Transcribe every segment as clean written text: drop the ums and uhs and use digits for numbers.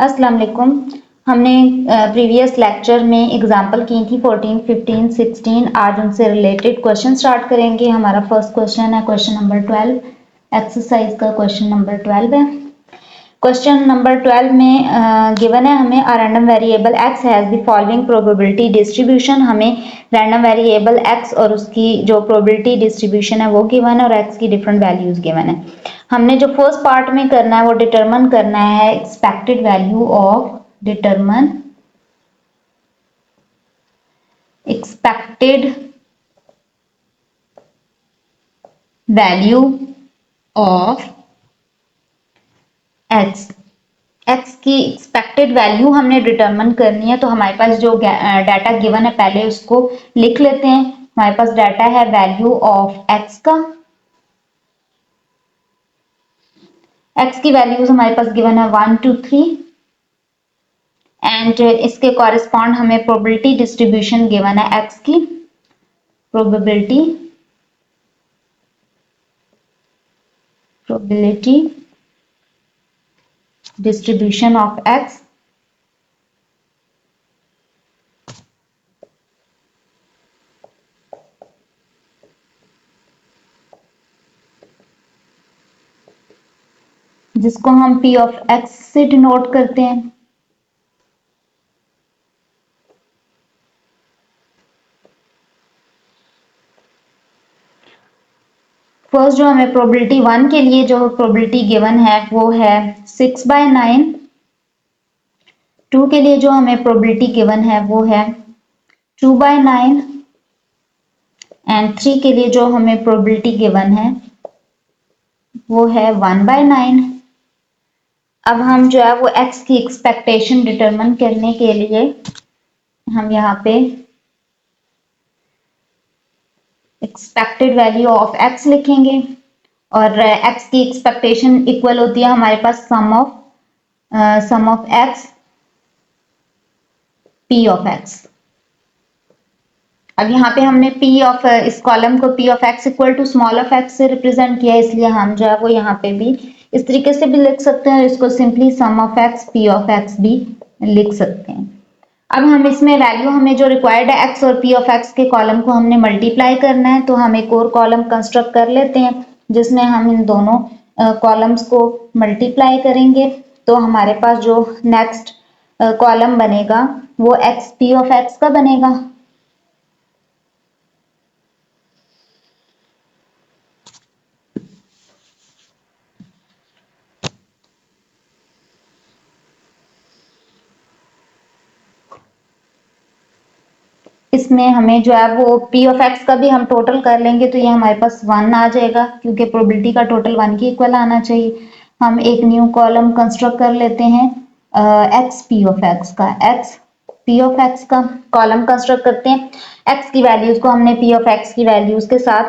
अस्सलाम वालेकुम। हमने प्रीवियस लेक्चर में एग्जांपल की थी 14, 15, 16। आज उनसे रिलेटेड क्वेश्चन स्टार्ट करेंगे। हमारा फर्स्ट क्वेश्चन है क्वेश्चन नंबर 12, एक्सरसाइज का क्वेश्चन नंबर 12 है। क्वेश्चन नंबर 12 में गिवन है हमें a random variable x has the following probability distribution. हमें रैंडम वेरिएबल x और उसकी जो प्रोबेबिलिटी डिस्ट्रीब्यूशन है वो गिवन है और x की डिफरेंट वैल्यूज गिवन है। हमने जो फर्स्ट पार्ट में करना है वो डिटरमिन करना है expected value of expected value of x की एक्सपेक्टेड वैल्यू हमने डिटरमिन करनी है। तो हमारे पास जो डाटा गिवन है पहले उसको लिख लेते हैं। हमारे पास डाटा है वैल्यू ऑफ x का। x की वैल्यूज हमारे पास गिवन है 1 2 3 एंड इसके कॉरेस्पॉन्ड हमें प्रोबेबिलिटी डिस्ट्रीब्यूशन गिवन है x की। प्रोबेबिलिटी distribution of x जिसको हम p of x से डिनोट करते हैं। फर्स्ट जो हमें प्रोबेबिलिटी 1 के लिए जो प्रोबेबिलिटी गिवन है वो है 6/9। 2 के लिए जो हमें प्रोबेबिलिटी गिवन है वो है 2/9 एंड 3 के लिए जो हमें प्रोबेबिलिटी गिवन है वो है 1/9। अब हम जो है वो x की एक्सपेक्टेशन डिटरमिन करने के लिए हम यहाँ पे एक्सपेक्टेड वैल्यू ऑफ x लिखेंगे और x की एक्सपेक्टेशन इक्वल होती है हमारे पास sum of x p of x। अब यहाँ पे हमने p ऑफ इस कॉलम को p of x equal to small of x से रिप्रेजेंट किया है, इसलिए हम जो है वो यहाँ पे भी इस तरीके से भी लिख सकते हैं और इसको simply some of x p of x भी लिख सकते हैं। अब हम इसमें वैल्यू हमें जो रिक्वायर्ड है x और p ऑफ x के कॉलम को हमने मल्टीप्लाई करना है। तो हम एक और कॉलम कंस्ट्रक्ट कर लेते हैं जिसमें हम इन दोनों कॉलम्स को मल्टीप्लाई करेंगे। तो हमारे पास जो नेक्स्ट कॉलम बनेगा वो x p ऑफ x का बनेगा। इसमें हमें जो है वो p ऑफ x का भी हम टोटल कर लेंगे तो ये हमारे पास 1 आ जाएगा क्योंकि प्रोबेबिलिटी का टोटल 1 के इक्वल आना चाहिए। हम एक न्यू कॉलम कंस्ट्रक्ट कर लेते हैं x p ऑफ x का। x p ऑफ x का कॉलम कंस्ट्रक्ट करते हैं। x की वैल्यूज को हमने p ऑफ x की वैल्यूज के साथ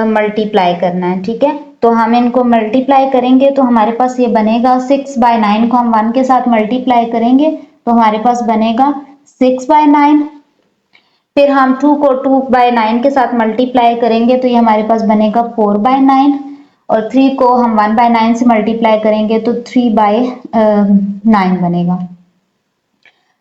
मल्टीप्लाई करना है, ठीक है। तो हम इनको मल्टीप्लाई करेंगे तो हमारे पास ये बनेगा 6/9 को हम 1 के साथ मल्टीप्लाई करेंगे तो हमारे पास बनेगा 6/9। फिर हम 2 को 2/9 के साथ मल्टीप्लाई करेंगे तो ये हमारे पास बनेगा 4/9 और 3 को हम 1/9 से मल्टीप्लाई करेंगे तो 3/9 बनेगा।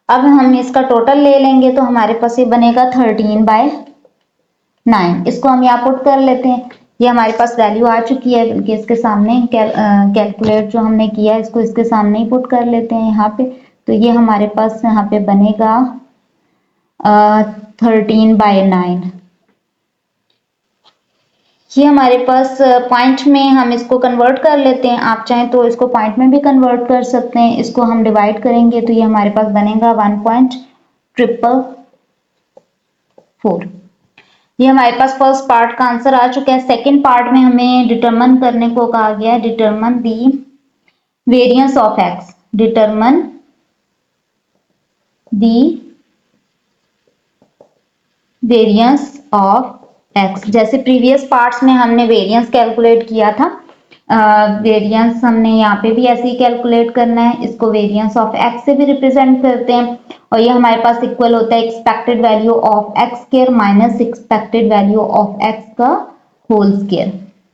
अब हम इसका टोटल ले लेंगे तो हमारे पास ये बनेगा 13/9। इसको हम यहाँ पुट कर लेते हैं। ये हमारे पास वैल्यू आ चुकी है बल्कि इसके सामने कैलकुलेट जो हमने किया है इसको इसके सामने ही पुट कर लेते हैं यहाँ पे। तो ये हमारे पास यहाँ पे बनेगा 13/9। ये हमारे पास पॉइंट में हम इसको कन्वर्ट कर लेते हैं। आप चाहें तो इसको पॉइंट में भी कन्वर्ट कर सकते हैं। इसको हम डिवाइड करेंगे तो ये हमारे पास बनेगा 1.444। ये हमारे पास फर्स्ट पार्ट का आंसर आ चुका है। सेकंड पार्ट में हमें डिटरमिन करने को कहा गया है determine the variance of x। Determine the variance of x। जैसे प्रीवियस पार्ट्स में हमने वेरिएंस कैलकुलेट किया था, वेरिएंस हमने यहाँ पे भी ऐसे ही कैलकुलेट करना है। इसको वेरिएंस ऑफ x से भी रिप्रेजेंट करते हैं और ये हमारे पास इक्वल होता है expected value of x square minus expected value of x का होल स्क्वायर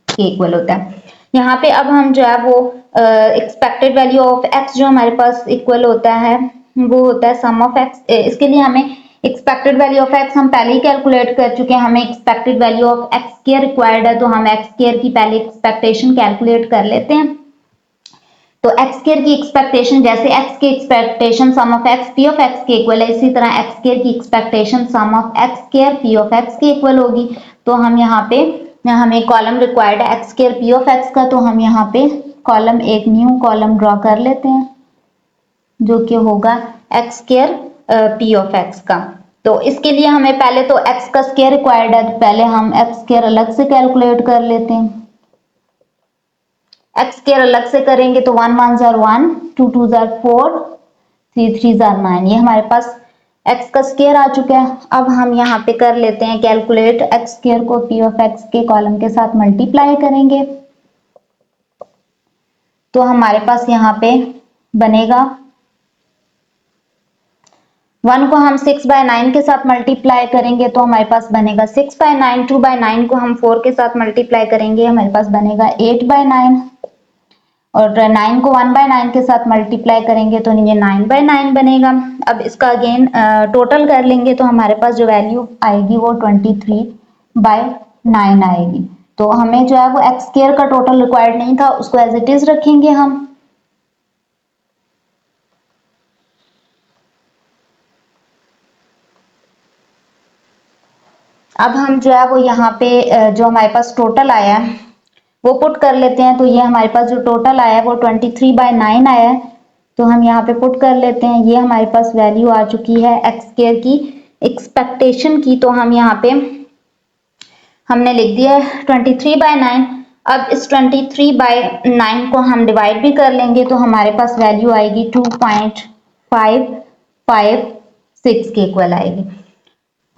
के इक्वल होता है। यहाँ पे अब हम जो है वो एक्सपेक्टेड वैल्यू ऑफ एक्स जो हमारे पास इक्वल होता है वो होता है सम ऑफ एक्स। इसके लिए हमें एक्सपेक्टेड वैल्यू ऑफ एक्स हम पहले ही कैलकुलेट कर चुके हैं, हमें expected value of x square required है, तो हम एक्स स्क्वायर की पहले एक्सपेक्टेशन कैलकुलेट कर लेते हैं। तो एक्स स्क्वायर की एक्सपेक्टेशन, जैसे एक्स की expectation sum of x p of x के इक्वल है, इसी तरह एक्स स्क्वायर की expectation sum of x square p of x के इक्वल होगी। तो हम यहाँ पे हमें कॉलम रिक्वायर्ड है x square p of x का, तो हम यहाँ पे कॉलम एक न्यू कॉलम ड्रॉ कर लेते हैं जो कि होगा x square p of x का। तो इसके लिए हमें पहले तो एक्स का स्क्वायर रिक्वायर्ड है, पहले हम एक्स स्क्वायर अलग से कैलकुलेट कर लेते हैं। एक्स स्क्वायर अलग से करेंगे तो 1 1 जार 1, 2 2 जार 4, 3 3 जार 9, ये हमारे पास एक्स का स्क्वायर आ चुका है। अब हम यहाँ पे कर लेते हैं कैलकुलेट, एक्स स्क्वायर को पी ऑफ एक्स के कॉलम के साथ मल्टीप्लाई करेंगे तो हमारे पास यहाँ पे बनेगा 1 को हम 6/9 के साथ मल्टीप्लाई करेंगे तो हमारे पास बनेगा 6/9, 2/9 को हम 4 के साथ मल्टीप्लाई करेंगे हमारे पास बनेगा 8/9, और 9 को 1/9 के साथ मल्टीप्लाई करेंगे तो ये 9/9 बनेगा। अब इसका अगेन टोटल कर लेंगे तो हमारे पास जो वैल्यू आएगी वो 23/9 आएगी। तो हमें जो है वो एक्स स्क्वायर का टोटल रिक्वायर्ड नहीं था, उसको एज इट इज रखेंगे हम। अब हम जो है वो यहाँ पे जो हमारे पास टोटल आया है वो पुट कर लेते हैं। तो ये हमारे पास जो टोटल आया है वो 23/9 आया है, तो हम यहाँ पे पुट कर लेते हैं। ये हमारे पास वैल्यू आ चुकी है एक्स स्क्वायर की एक्सपेक्टेशन की, तो हम यहाँ पे हमने लिख दिया 23/9। अब इस 23/9 को हम डिवाइड भी कर लेंगे तो हमारे पास वैल्यू आएगी 2.556 के इक्वल आएगी।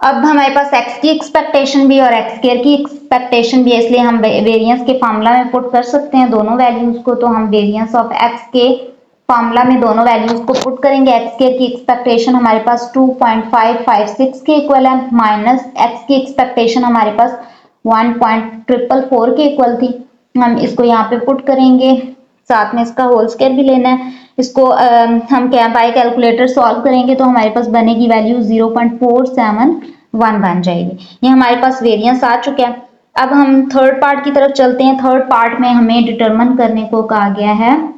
अब हमारे पास x की एक्सपेक्टेशन भी और x स्क्वायर की एक्सपेक्टेशन भी है, इसलिए हम वेरिएंस के फार्मूला में पुट कर सकते हैं दोनों वैल्यूज को। तो हम वेरिएंस ऑफ x के फार्मूला में दोनों वैल्यूज को पुट करेंगे। x स्क्वायर की एक्सपेक्टेशन हमारे पास 2.556 के इक्वल है, माइनस x की एक्सपेक्टेशन हमारे पास 1.444 के इक्वल थी। हम इसको यहाँ पे पुट करेंगे, साथ में इसका होल स्क्वायर भी लेना है। इसको हम क्या बाय कैलकुलेटर सॉल्व करेंगे तो हमारे पास बनेगी वैल्यू 0.4711 बन जाएगी। ये हमारे पास वेरिएंस आ चुका है। अब हम थर्ड पार्ट की तरफ चलते हैं। थर्ड पार्ट में हमें डिटरमिन करने को कहा गया है,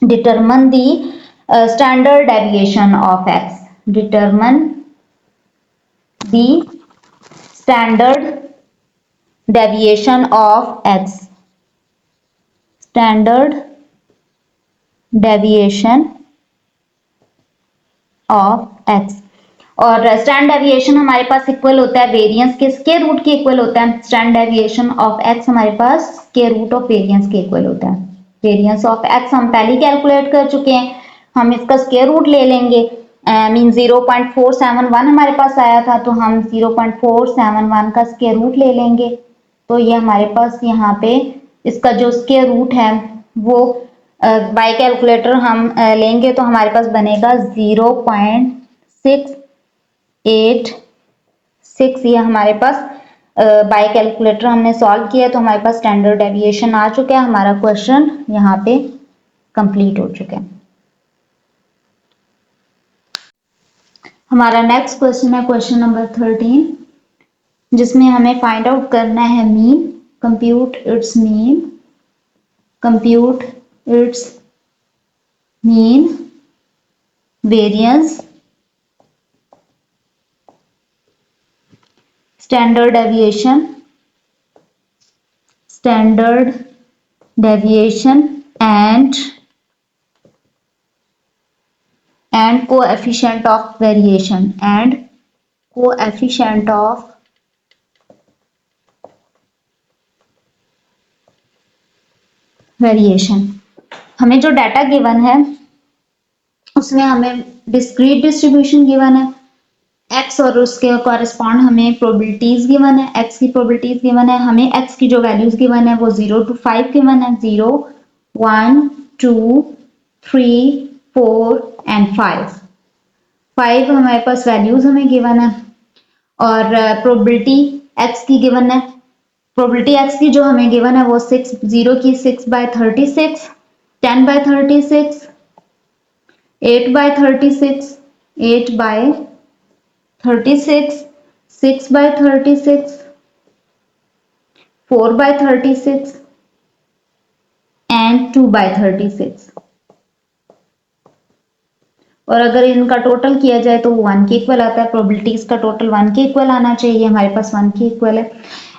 determine the standard deviation of x, determine the standard deviation of x, standard deviation of x. और स्टैंडर्ड डेविएशन हमारे पास इक्वल होता है वेरिएंस के स्क्वायर रूट के इक्वल होता है। स्टैंडर्ड डेविएशन ऑफ एक्स हमारे पास स्क्वायर रूट ऑफ वेरिएंस के इक्वल होता है। वेरिएंस ऑफ एक्स हम पहले कैलकुलेट कर चुके हैं, हम इसका स्क्वायर रूट ले लेंगे। मीन 0.471 हमारे पास आया था, तो हम 0.471 का स्क्वायर रूट ले लेंगे। तो ये हमारे पास यहाँ पे इसका जो स्क्वायर रूट है वो बाय कैलकुलेटर हम लेंगे तो हमारे पास बनेगा 0.686। ये हमारे पास बाय कैलकुलेटर हमने सॉल्व किया तो हमारे पास स्टैंडर्ड डेविएशन आ चुका है। हमारा क्वेश्चन यहाँ पे कंप्लीट हो चुका है। हमारा नेक्स्ट क्वेश्चन है क्वेश्चन नंबर 13, जिसमें हमें फाइंड आउट करना है mean, compute it's mean, compute it's mean, variance, standard deviation, standard deviation and coefficient of variation, and coefficient of variation. हमें जो डाटा गिवन है उसमें हमें डिस्क्रीट डिस्ट्रीब्यूशन गिवन है एक्स, और उसके कॉरेस्पॉन्ड हमें प्रोबेबिलिटीज गिवन है, एक्स की प्रोबेबिलिटीज गिवन है। हमें एक्स की जो वैल्यूज गिवन है वो 0 to 5 गिवन है, 0 1 2 3 4 एंड 5 हमारे पास वैल्यूज हमें गिवन है। और प्रोबेबिलिटी एक्स की गिवन है, प्रोबेबिलिटी एक्स की जो हमें गिवन है वो 0 की 6/36, 10 by 36, 8 by 36, 8 by 36, 6 by 36, 4 by 36 and 2 by 36। और अगर इनका टोटल किया जाए तो वो 1 के इक्वल आता है। प्रोबेबिलिटीज का टोटल 1 के इक्वल आना चाहिए, हमारे पास 1 के इक्वल है।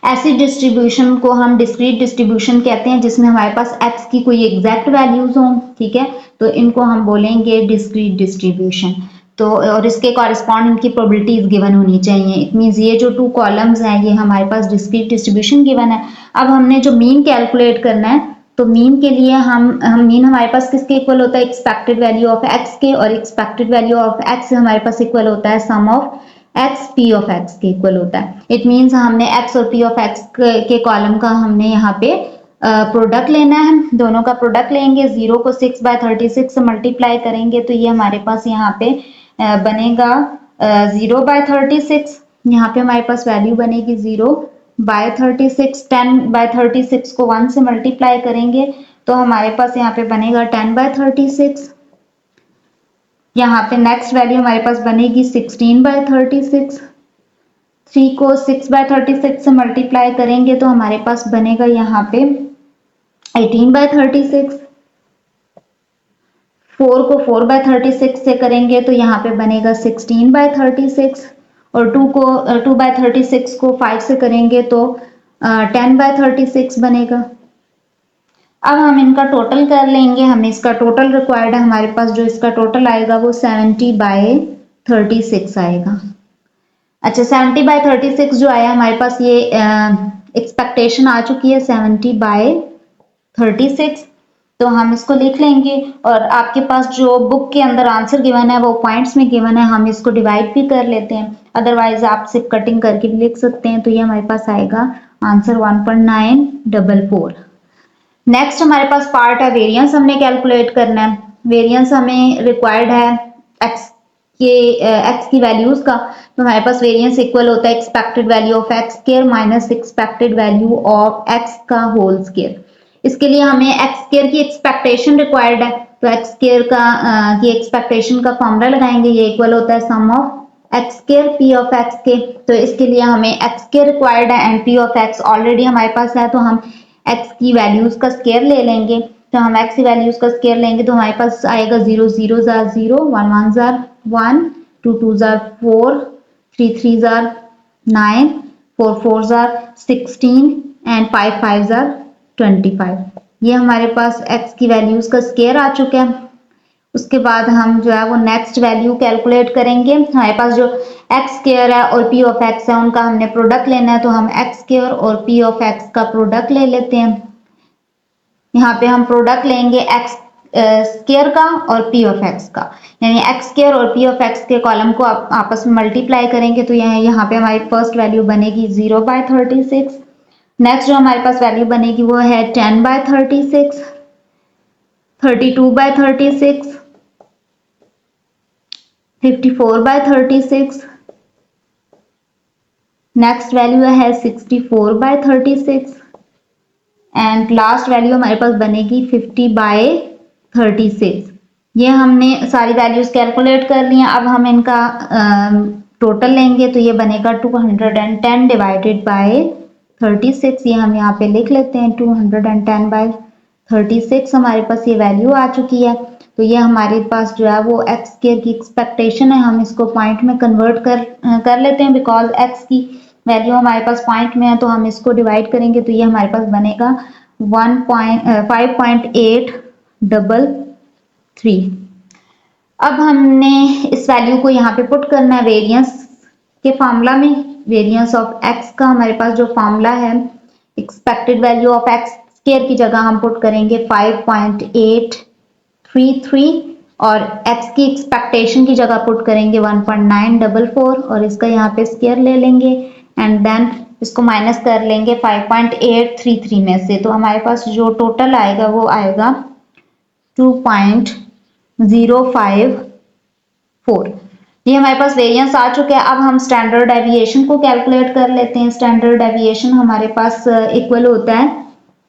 ऐसी डिस्ट्रीब्यूशन को हम डिस्क्रीट डिस्ट्रीब्यूशन कहते हैं जिसमें हमारे पास x की कोई एग्जैक्ट वैल्यूज हों, ठीक है, तो इनको हम बोलेंगे डिस्क्रीट डिस्ट्रीब्यूशन। तो और इसके कॉरेस्पॉन्ड इनकी प्रोबेबिलिटीज गिवन होनी चाहिए। इट मींस ये जो 2 कॉलम्स हैं ये हमारे पास डिस्क्रीट डिस्ट्रीब्यूशन गिवन है। अब हमने जो मीन कैलकुलेट करना है, तो मीन के लिए हम मीन हमारे पास किसके इक्वल होता है, एक्सपेक्टेड वैल्यू ऑफ एक्स के, और एक्सपेक्टेड वैल्यू ऑफ एक्स हमारे पास इक्वल होता है sum of x p of x के इक्वल होता है। इट मींस हमने एक्स और पी ऑफ एक्स के कॉलम का हमने यहाँ पे प्रोडक्ट लेना है, दोनों का प्रोडक्ट लेंगे। 0 को 6 by 36 से मल्टीप्लाई करेंगे तो ये हमारे पास यहाँ पे बनेगा 0 by 36, यहाँ पे हमारे पास वैल्यू बनेगी 0 by 36। 10 by 36 को 1 से मल्टीप्लाई करेंगे तो हमारे पास यहाँ पे बनेगा 10 by 36। यहाँ पे नेक्स्ट वैल्यू हमारे पास बनेगी 16 by 36। 3 को 6 by 36 से मल्टीप्लाई करेंगे तो हमारे पास बनेगा यहाँ पे 18 by 36। 4 को 4 by 36 से करेंगे तो यहाँ पे बनेगा 16 by 36, और 2 by 36 को 5 से करेंगे तो 10 by 36 बनेगा। अब हम इनका टोटल कर लेंगे, हमें इसका टोटल रिक्वायर्ड है, हमारे पास जो इसका टोटल आएगा वो 70 by 36 आएगा। अच्छा, 70 by 36 जो आया हमारे पास ये एक्सपेक्टेशन आ चुकी है 70 by 36, तो हम इसको लिख लेंगे। और आपके पास जो बुक के अंदर आंसर गिवन है वो पॉइंट्स में गिवन है, हम इसको डिवाइड भी कर लेते हैं, अदरवाइज आप सिर्फ कटिंग करके भी लिख सकते हैं। तो ये हमारे पास आएगा आंसर 1.944। नेक्स्ट हमारे पास पार्ट है वेरिएंस, हमने कैलकुलेट करना है। वेरिएंस हमें रिक्वायर्ड है एक्स की वैल्यूज का, तो हमारे पास वेरिएंस इक्वल होता है expected value of x square minus expected value of x का होल स्क्वायर। इसके लिए हमें एक्स स्क्वायर की एक्सपेक्टेशन रिक्वायर्ड है, तो एक्स स्क्वायर की एक्सपेक्टेशन का फॉर्मूला लगाएंगे, ये इक्वल होता है sum of x square p of x के। तो इसके लिए हमें एक्स स्क्वायर रिक्वायर्ड है and p of x already हमारे पास है, तो हम एक्स की वैल्यूज का स्क्वायर ले लेंगे। तो हम एक्स की वैल्यूज का स्क्वायर लेंगे तो हमारे पास आएगा 0 0 jar 0, 1 1 jar 1, 2 2 jar 4, 3 3 jar 9, 4 4 jar 16 and 5 5 jar 25। ये हमारे पास x की वैल्यूज का स्क्वायर आ चुका है। उसके बाद हम जो है वो नेक्स्ट वैल्यू कैलकुलेट करेंगे। हमारे पास जो x स्क्वायर है और p ऑफ x है उनका हमने प्रोडक्ट लेना है, तो हम x स्क्वायर और p ऑफ x का प्रोडक्ट ले लेते हैं। यहाँ पे हम प्रोडक्ट लेंगे x स्क्वायर का और p ऑफ x का, यानी x स्क्वायर और p ऑफ x के कॉलम को आपस में मल्टीप्लाई करेंगे तो यहाँ पे हमारी फर्स्ट वैल्यू बनेगी 0 by 36। नेक्स्ट जो हमारे पास वैल्यू बनेगी वो है 10 by 36, 32 by 36, 54 by 36, next value है 64 by 36 एंड लास्ट वैल्यू हमारे पास बनेगी 50 by 36। ये हमने सारी वैल्यूज कैलकुलेट कर ली हैं। अब हम इनका टोटल लेंगे तो ये बनेगा 210 डिवाइडेड बाय 36। ये हम यहाँ पे लिख लेते हैं 210 by 36 हमारे पास ये वैल्यू आ चुकी है। तो ये हमारे पास जो है वो एक्स स्क्वायर की एक्सपेक्टेशन है, हम इसको पॉइंट में कन्वर्ट कर लेते हैं बिकॉज एक्स की वैल्यू हमारे पास पॉइंट में है, तो हम इसको डिवाइड करेंगे तो ये हमारे पास बनेगा 5.833। अब हमने इस वैल्यू को यहाँ पे पुट करना है वेरिएंस के फार्मूला में। वेरिएंस ऑफ एक्स का हमारे पास जो फार्मूला है, expected value of x square की जगह हम पुट करेंगे 5.833 और x की एक्सपेक्टेशन की जगह पुट करेंगे 1.944 और इसका यहाँ पे स्क्वायर ले लेंगे एंड देन इसको माइनस कर लेंगे 5.833 में से। तो हमारे पास जो टोटल आएगा वो आएगा 2.054। ये हमारे पास वेरिएंस आ चुके हैं। अब हम स्टैंडर्ड डेविएशन को कैलकुलेट कर लेते हैं। स्टैंडर्ड डेविएशन हमारे पास इक्वल होता है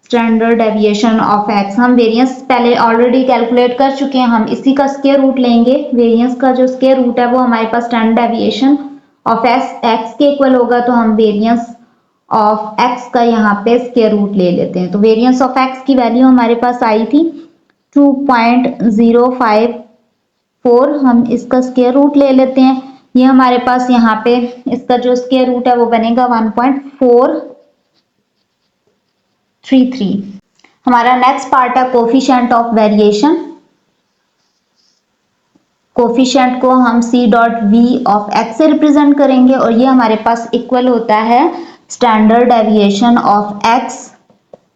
स्टैंडर्ड डेविएशन ऑफ एक्स, हम वेरिएंस पहले ऑलरेडी कैलकुलेट कर चुके हैं, हम इसी का स्क्वायर रूट लेंगे। वेरिएंस का जो स्क्वायर रूट है वो हमारे पास स्टैंडर्ड डेविएशन ऑफ एक्स के इक्वल होगा, तो हम वेरिएंस ऑफ एक्स का यहाँ पे स्क्वायर रूट ले लेते हैं। तो वेरिएंस ऑफ एक्स की वैल्यू हमारे पास आई थी 2.054, हम इसका स्क्वायर रूट ले लेते हैं। ये हमारे पास यहाँ पे इसका जो स्क्वायर रूट है वो बनेगा 1.433। हमारा नेक्स्ट पार्ट है कोफिशिएंट ऑफ वेरिएशन। कोफिशिएंट को हम c dot v of x से रिप्रेजेंट करेंगे और ये हमारे पास इक्वल होता है standard deviation of x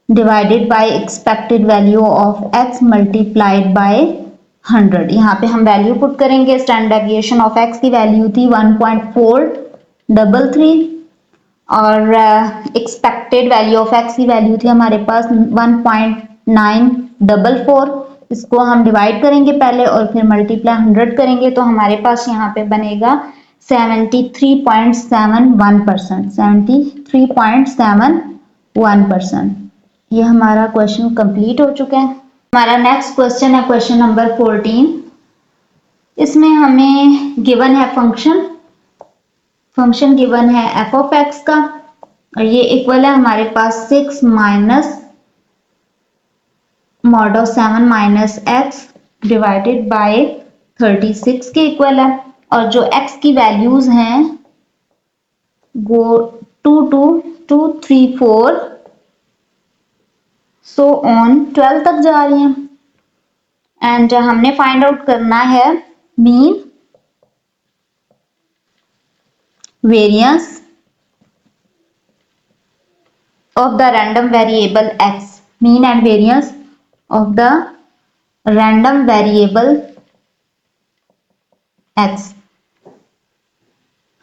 divided by expected value of x multiplied by 100। यहाँ पे हम वैल्यू पुट करेंगे। स्टैंडर्ड डेविएशन ऑफ x की वैल्यू थी 1.433 और एक्सपेक्टेड वैल्यू ऑफ x की वैल्यू थी हमारे पास 1.944। इसको हम डिवाइड करेंगे पहले और फिर मल्टीप्लाई 100 करेंगे, तो हमारे पास यहाँ पे बनेगा 73.71%। 73.71%। ये हमारा क्वेश्चन कंप्लीट हो चुका है। हमारा नेक्स्ट क्वेश्चन है क्वेश्चन नंबर 14। इसमें हमें गिवन है फंक्शन गिवन है f ऑफ x का और ये इक्वल है हमारे पास 6 minus mod of 7 minus x divided by 36 के इक्वल है। और जो x की वैल्यूज हैं वो 2 2 2 3 4 सो ऑन 12 तक जा रही हैं। एंड हमने फाइंड आउट करना है mean variance of the random variable x, mean and variance of the random variable x।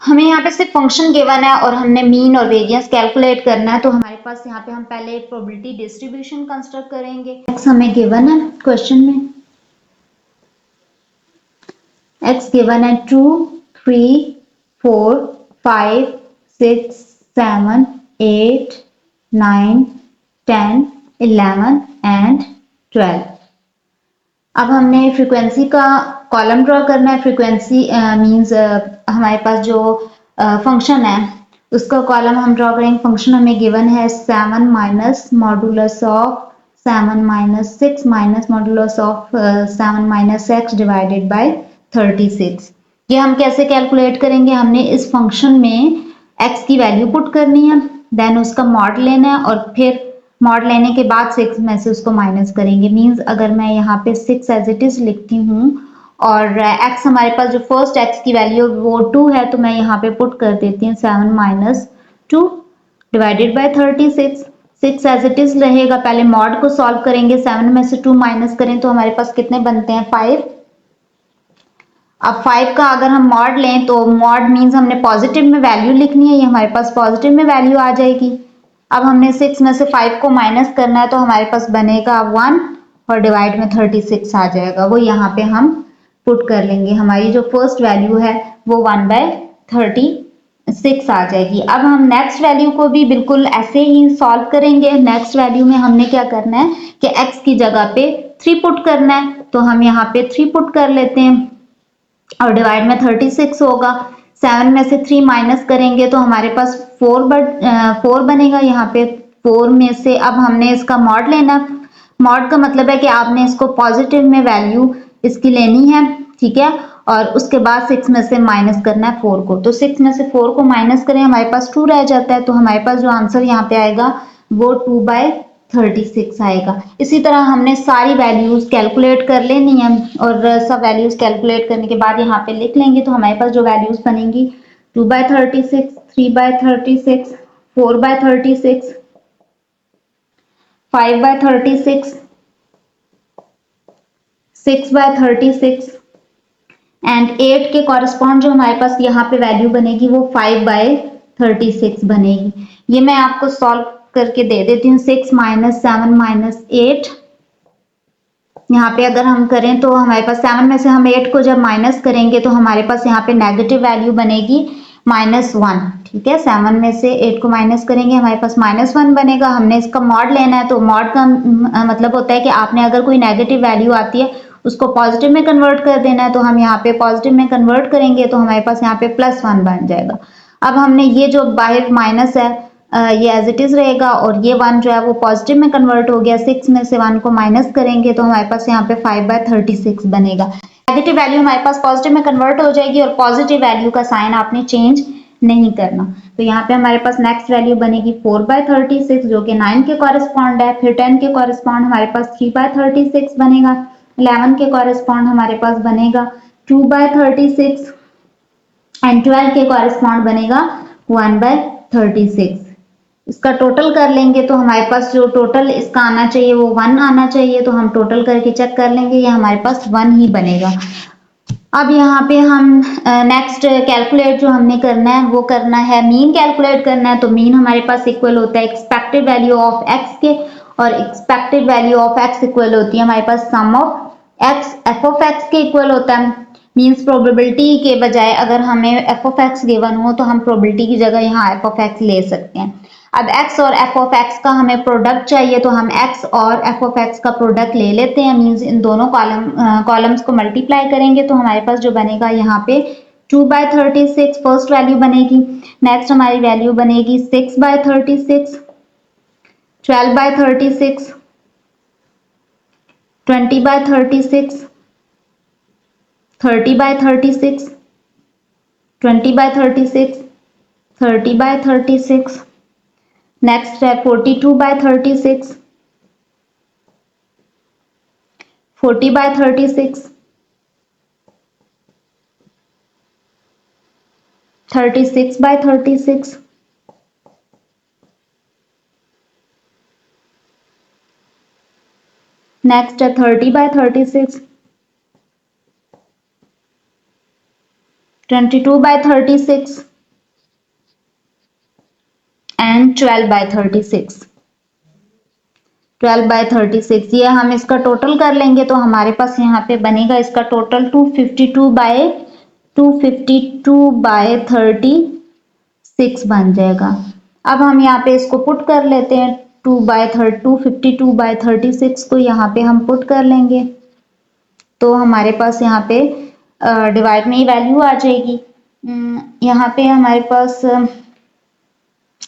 हमें यहाँ पे सिर्फ फंक्शन गिवन है और हमने मीन और वेरिएंस कैलकुलेट करना है, तो हमारे पास यहाँ पे हम पहले एक प्रोबेबिलिटी डिस्ट्रीब्यूशन कंस्ट्रक्ट करेंगे। x हमें गिवन है क्वेश्चन में, x गिवन है 2 3 4 5 6 7 8 9 10 11 एंड 12। अब हमने फ्रीक्वेंसी का कॉलम ड्रॉ करना है। फ्रीक्वेंसी मींस हमारे पास जो फंक्शन है उसका कॉलम हम ड्रॉ करेंगे। फंक्शन हमें गिवन है 7 minus modulus of 7 minus 6 minus modulus of 7 minus x divided by 36। ये हम कैसे कैलकुलेट करेंगे? हमने इस फंक्शन में x की वैल्यू पुट करनी है, देन उसका मॉड लेना है और फिर मॉड लेने के बाद 6 में से उसको माइनस करेंगे। मींस अगर मैं यहाँ पे 6 एज इट इज लिखती हूँ और x हमारे पास जो फर्स्ट x की वैल्यू वो 2 है, तो मैं यहाँ पे पुट कर देती हूँ 7 minus 2 divided by 36। 6 as it is रहेगा। पहले मॉड को सॉल्व करेंगे, 7 में से 2 माइनस करें तो हमारे पास कितने बनते हैं 5। अब 5 का अगर हम मॉड लें तो मॉड मींस हमने पॉजिटिव में वैल्यू लिखनी है, ये हमारे पास पॉजिटिव में वैल्यू आ जाएगी। अब हमने 6 में से 5 को माइनस करना है, तो हमारे पास बनेगा 1 और डिवाइड में 36 आ जाएगा। वो यहाँ पे हम पुट कर लेंगे। हमारी जो फर्स्ट वैल्यू है वो 1/36 आ जाएगी। अब हम नेक्स्ट वैल्यू को भी बिल्कुल ऐसे ही सॉल्व करेंगे। नेक्स्ट वैल्यू में हमने क्या करना है कि x की जगह पे 3 पुट करना है, तो हम यहाँ पे 3 पुट कर लेते हैं और डिवाइड में 36 होगा। 7 में से 3 माइनस करेंगे तो हमारे पास 4 बनेगा। यहाँ पे 4 में से अब हमने इसका मॉड लेना। मॉड का मतलब है कि आपने इसको पॉजिटिव में वैल्यू इसकी लेनी है, ठीक है, और उसके बाद 6 में से माइनस करना है 4 को। तो 6 में से 4 को माइनस करें, हमारे पास 2 रह जाता है, तो हमारे पास जो आंसर यहाँ पे आएगा वो 2/36 आएगा। इसी तरह हमने सारी वैल्यूज कैलकुलेट कर लेनी है और सब वैल्यूज कैलकुलेट करने के बाद यहाँ पे लिख लेंगे, तो हमारे पास जो वैल्यूज बनेंगी 2/36, 3/36, 4/36, 5/36, 6/36 एंड 8 के कॉरेस्पॉन्ड जो हमारे पास यहाँ पे वैल्यू बनेगी वो 5/36 बनेगी। ये मैं आपको सॉल्व करके दे देती हूँ। 6 माइनस 7 माइनस 8, यहाँ पे अगर हम करें तो हमारे पास 7 में से हम 8 को जब माइनस करेंगे तो हमारे पास यहाँ पे नेगेटिव वैल्यू बनेगी -1, ठीक है। 7 में से 8 को माइनस करेंगे, हमारे पास -1 बनेगा। हमने इसका मॉड लेना है, तो मॉड का मतलब होता है कि आपने अगर कोई नेगेटिव वैल्यू आती है उसको पॉजिटिव में कन्वर्ट कर देना है। तो हम यहाँ पे पॉजिटिव में कन्वर्ट करेंगे तो हमारे पास यहाँ पे +1 बन जाएगा। अब हमने ये जो बाहर माइनस है ये एज इट इज रहेगा, और ये 1 जो है वो पॉजिटिव में कन्वर्ट हो गया। 6 में से 1 को माइनस करेंगे तो हमारे पास यहाँ पे 5/36 बनेगा। नेगेटिव वैल्यू हमारे पास पॉजिटिव में कन्वर्ट हो जाएगी, और पॉजिटिव वैल्यू का साइन आपने चेंज नहीं करना। तो यहाँ पे हमारे पास नेक्स्ट वैल्यू बनेगी 4/36 जो कि 9 के कॉरेस्पॉन्ड है। फिर 10 के कॉरेस्पॉन्ड हमारे पास 3/36 बनेगा। 11 के कॉरेस्पॉन्ड हमारे पास बनेगा 2/36 एंड 12 के कॉरेस्पॉन्ड बनेगा 1/36। इसका टोटल कर लेंगे तो हमारे पास जो टोटल इसका आना चाहिए वो 1 आना चाहिए। तो हम टोटल करके चेक कर लेंगे, ये हमारे पास 1 ही बनेगा। अब यहाँ पे हम नेक्स्ट कैलकुलेट जो हमने करना है वो करना है मीन कैलकुलेट करना है। तो मीन हमारे पास इक्वल होता है एक्सपेक्टेड वैल्यू ऑफ एक्स के, और expected value of x equal होती है हमारे पास sum of x f of x के इक्वल होता है। मीन्स प्रोबेबिलिटी के बजाय अगर हमें एफ ऑफ एक्स गिवन हो तो हम प्रोबेबिलिटी की जगह यहाँ एफ ऑफ एक्स ले सकते हैं। अब x और f ऑफ x का हमें प्रोडक्ट चाहिए, तो हम x और f ऑफ x का प्रोडक्ट ले लेते हैं। मींस इन दोनों कॉलम्स को मल्टीप्लाई करेंगे तो हमारे पास जो बनेगा यहाँ पे 2/36 फर्स्ट वैल्यू बनेगी। नेक्स्ट हमारी वैल्यू बनेगी 6/36, 12/36, 20/36, 30/36, 20/36, 30/36। नेक्स्ट है 42/36, 40/36, 36/36, नेक्स्ट है 30/36, 22/36 एंड 12/36। 12/36 ये हम इसका टोटल कर लेंगे तो हमारे पास यहाँ पे बनेगा इसका टोटल 252/36 बन जाएगा। अब हम यहाँ पे इसको पुट कर लेते हैं। 252/36 को यहाँ पे हम पुट कर लेंगे तो हमारे पास यहाँ पे डिवाइड में ही वैल्यू आ जाएगी। यहाँ पे हमारे पास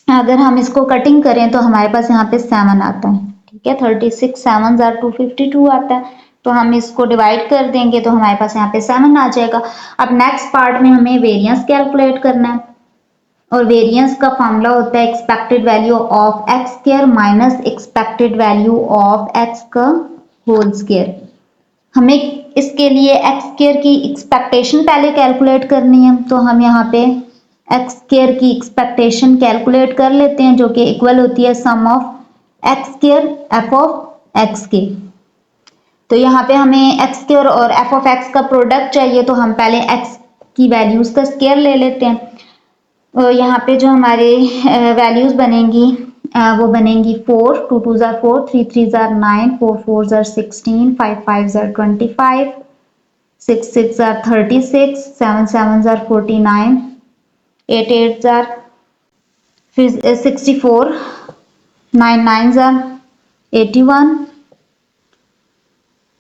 अगर हम इसको कटिंग करें तो हमारे पास यहाँ पे 7 आता है, ठीक है। 36 7 are 252 आता है, तो हम इसको डिवाइड कर देंगे तो हमारे पास यहाँ पे 7 आ जाएगा। अब नेक्स्ट पार्ट में हमें वेरिएंस कैलकुलेट करना है, और वेरिएंस का फॉर्मूला होता है expected value of x square minus expected value of x का होल स्क्वायर। हमें इसके लिए एक्स स्क्वायर की एक्सपेक्टेशन पहले कैलकुलेट करनी है, तो हम यहाँ पे एक्स स्क्वायर की एक्सपेक्टेशन कैलकुलेट कर लेते हैं जो कि इक्वल होती है sum of x square f of x के। तो यहाँ पे हमें एक्स स्क्वायर और एफ ऑफ एक्स का प्रोडक्ट चाहिए, तो हम पहले एक्स की वैल्यूज का स्क्वायर ले लेते हैं। और यहाँ पे जो हमारे वैल्यूज बनेंगी वो बनेंगी 4, 2 2 jar 4, 3 3 jar 9, 4 4 jar 16, 5 5 jar 25, 6 6 jar 36, 7 7 jar 49, 8 8 jar 64, 9 9 jar 81,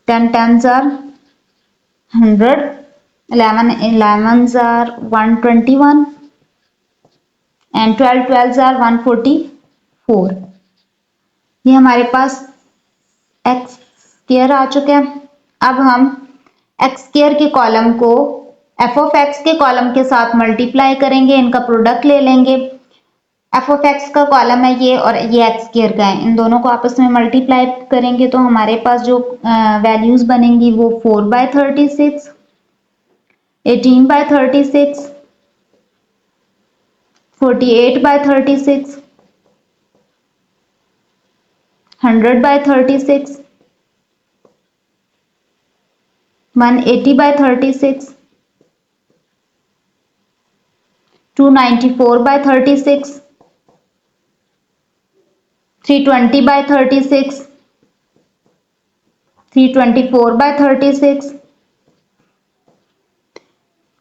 10 10 jar 100, 11 11 jar 121 and 12 12 jar 144। ये हमारे पास एक्स स्क्वायर आ चुके हैं। अब हम एक्स स्क्वायर के कॉलम को एफ ऑफ एक्स के कॉलम के साथ मल्टीप्लाई करेंगे, इनका प्रोडक्ट ले लेंगे। एफ ऑफ एक्स का कॉलम है ये और ये एक्स स्क्वायर का है, इन दोनों को आपस में मल्टीप्लाई करेंगे तो हमारे पास जो वैल्यूज बनेंगी वो 4/36, 18/36, 48/36, 100/36, 180/36, 294/36, 320/36, 324/36,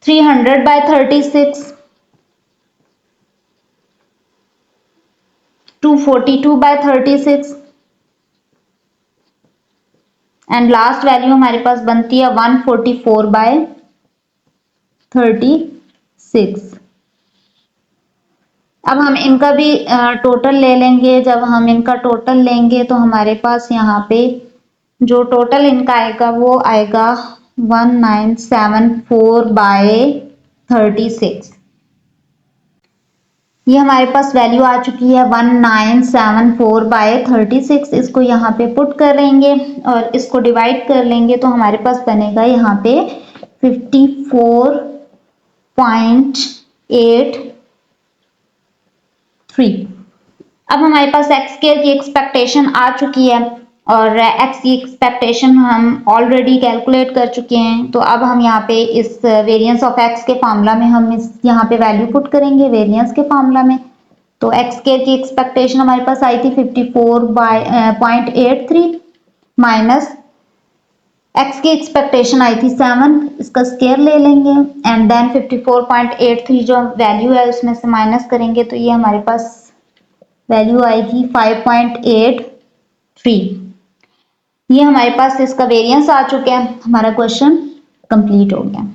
300/36, 42/36 एंड लास्ट वैल्यू हमारे पास बनती है 144/36। अब हम इनका भी टोटल ले लेंगे। जब हम इनका टोटल लेंगे तो हमारे पास यहाँ पे जो टोटल इनका आएगा वो आएगा 1974/36। ये हमारे पास वैल्यू आ चुकी है 1974/36। इसको यहाँ पे पुट करेंगे और इसको डिवाइड कर लेंगे तो हमारे पास बनेगा यहाँ पे 54.83। अब हमारे पास एक्स स्क्वायर की एक्सपेक्टेशन आ चुकी है और एक्स की एक्सपेक्टेशन हम ऑलरेडी कैलकुलेट कर चुके हैं। तो अब हम यहाँ पे इस वेरिएंस ऑफ एक्स के फार्मूला में हम इस यहाँ पे वैल्यू पुट करेंगे वेरिएंस के फार्मूला में। तो एक्स स्क्वायर की एक्सपेक्टेशन हमारे पास आई थी 54.83 माइनस एक्स की एक्सपेक्टेशन आई थी 7, इसका स्क्वायर ले लेंगे एंड देन 54.83 जो वैल्यू है उसमें से माइनस करेंगे तो ये हमारे पास वैल्यू आएगी 5.83। ये हमारे पास इसका वेरिएंस आ चुका है। हमारा क्वेश्चन कंप्लीट हो गया।